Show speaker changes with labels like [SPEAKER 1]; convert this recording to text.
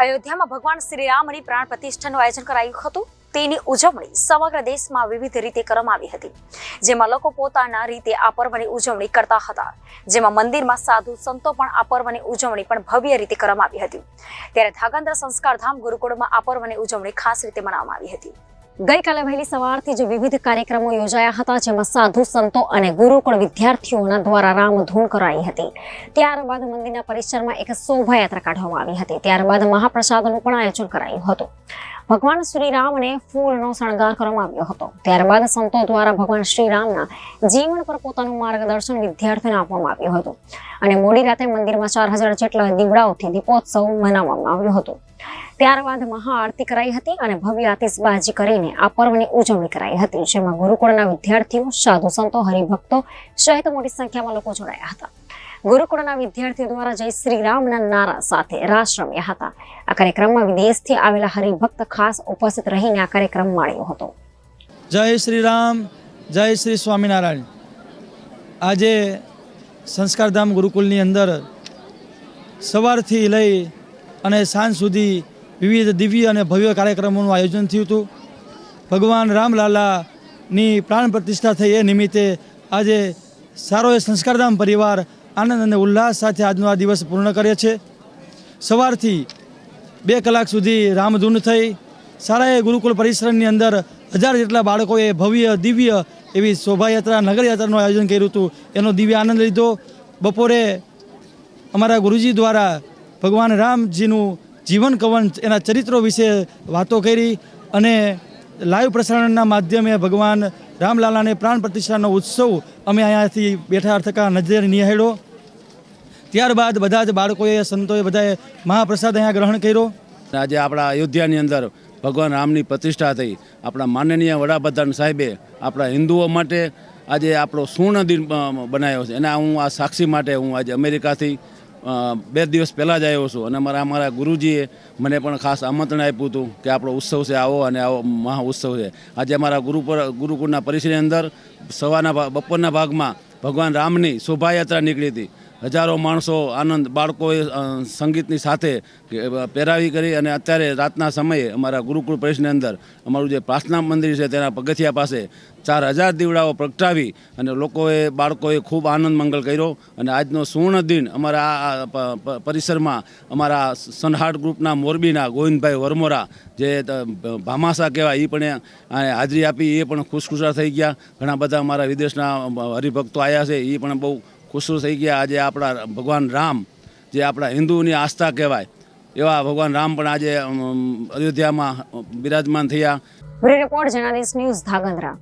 [SPEAKER 1] અયોધ્યામાં ભગવાન શ્રી રામની પ્રાણ પ્રતિષ્ઠાનું આયોજન કરાયું હતું. તેની ઉજવણી સમગ્ર દેશમાં વિવિધ રીતે કરવામાં આવી હતી, જેમાં લોકો પોતાના રીતે આ પર્વની ઉજવણી કરતા હતા. જેમાં મંદિરમાં સાધુ સંતો પણ આ પર્વની ઉજવણી પણ ભવ્ય રીતે કરવામાં આવી હતી. ત્યારે ધાગંદ્રા સંસ્કારધામ ગુરુકુળમાં આ પર્વની ઉજવણી ખાસ રીતે મનાવવામાં આવી હતી. ગઈકાલે વહેલી સવારથી જ વિવિધ કાર્યક્રમો યોજાયા હતા, જેમાં સાધુ સંતો અને ગુરુકુળ વિદ્યાર્થીઓના દ્વારા રામધૂન કરાઈ હતી. ત્યારબાદ મંદિરના પરિસરમાં એક શોભાયાત્રા કાઢવામાં આવી હતી. ત્યારબાદ મહાપ્રસાદનું પણ આયોજન કરાયું હતું. ભગવાન શ્રી રામને ફૂલનો શણગાર કરવામાં આવ્યો હતો. ત્યારબાદ સંતો દ્વારા ભગવાન શ્રી રામના જીવન પર પોતાનું માર્ગદર્શન વિદ્યાર્થીઓને આપવામાં આવ્યું હતું અને મોડી રાત્રે મંદિરમાં 4000 જેટલા દીવડાઓથી દીપોત્સવ મનાવવામાં આવ્યો હતો. ત્યારબાદ મહાઆરતી કરાઈ હતી અને ભવ્ય આતિશબાજી કરીને આ પર્વની ઉજવણી કરાઈ હતી, જેમાં ગુરુકુળના વિદ્યાર્થીઓ, સાધુ સંતો, હરિભક્તો સહિત મોટી સંખ્યામાં લોકો જોડાયા હતા. ગુરુકુળના વિદ્યાર્થીઓ દ્વારા જય શ્રી રામના નારા સાથે રાસ રમ્યા હતા. આ કાર્યક્રમમાં વિદેશથી આવેલા હરિભક્ત ખાસ ઉપસ્થિત રહીને આ કાર્યક્રમ માણ્યો હતો.
[SPEAKER 2] જય શ્રી રામ, જય શ્રી સ્વામિનારાયણ. આજે સંસ્કારધામ ગુરુકુળની અંદર સવારથી લઈ અને સાંજ સુધી વિવિધ દિવ્ય અને ભવ્ય કાર્યક્રમોનું આયોજન થયું હતું. ભગવાન રામલાલાની પ્રાણ પ્રતિષ્ઠા થઈ એ નિમિત્તે આજે સારો એ સંસ્કારધામ પરિવાર આનંદ અને ઉલ્લાસ સાથે આજનો આ દિવસ પૂર્ણ કરે છે. સવારથી 2 કલાક સુધી રામધૂન થઈ. સારા એ ગુરુકુળ પરિસરની અંદર 1000 જેટલા બાળકોએ ભવ્ય દિવ્ય એવી શોભાયાત્રા, નગરયાત્રાનું આયોજન કર્યું હતું. એનો દિવ્ય આનંદ લીધો. બપોરે અમારા ગુરુજી દ્વારા ભગવાન રામજીનું જીવન કવન, એના ચરિત્રો વિશે વાતો કરી અને લાઈવ પ્રસારણના માધ્યમે ભગવાન રામલાલાને પ્રાણ પ્રતિષ્ઠાનો ઉત્સવ અમે અહીંયાથી બેઠા થકા નજરે નિહાળ્યો. ત્યારબાદ બધા જ બાળકોએ, સંતોએ બધાએ મહાપ્રસાદ અહીંયા ગ્રહણ કર્યો.
[SPEAKER 3] આજે આપણા અયોધ્યાની અંદર ભગવાન રામની પ્રતિષ્ઠા થઈ. આપણા માનનીય વડાપ્રધાન સાહેબે આપણા હિન્દુઓ માટે આજે આપણો સુવર્ણ દિન બનાવ્યો છે. એના હું આ સાક્ષી માટે હું આજે અમેરિકાથી 2 દિવસ પહેલાં જ આવ્યો છું અને અમારા ગુરુજીએ મને પણ ખાસ આમંત્રણ આપ્યું હતું કે આપણો ઉત્સવ છે, આવો અને આવો મહા ઉત્સવ છે. આજે અમારા ગુરુકુળના પરિસરની અંદર બપોરના ભાગમાં ભગવાન રામની શોભાયાત્રા નીકળી હતી. હજારો માણસો આનંદ, બાળકોએ સંગીતની સાથે પેરાવી કરી અને અત્યારે રાતના સમયે અમારા ગુરુકુળ પરિસરની અંદર અમારું જે પ્રાર્થના મંદિર છે તેના પગથિયા પાસે 4000 દીવડાઓ પ્રગટાવી અને બાળકોએ ખૂબ આનંદ મંગલ કર્યો. અને આજનો સુવર્ણ દિન અમારા આ પરિસરમાં અમારા સનહાટ ગ્રુપના મોરબીના ગોવિંદભાઈ વરમોરા, જે ભામાસા કહેવાય, એ પણ હાજરી આપી. એ પણ ખુશખુશાલ થઈ ગયા. ઘણા બધા અમારા વિદેશના હરિભક્તો આવ્યા છે, એ પણ બહુ ખુશ થઈ ગયા. આજે આપણા ભગવાન રામ, જે આપણા હિન્દુની આસ્થા કહેવાય, એવા ભગવાન રામ પણ આજે અયોધ્યામાં બિરાજમાન થયા.
[SPEAKER 1] Report Janadesh news, Dhrangadhra.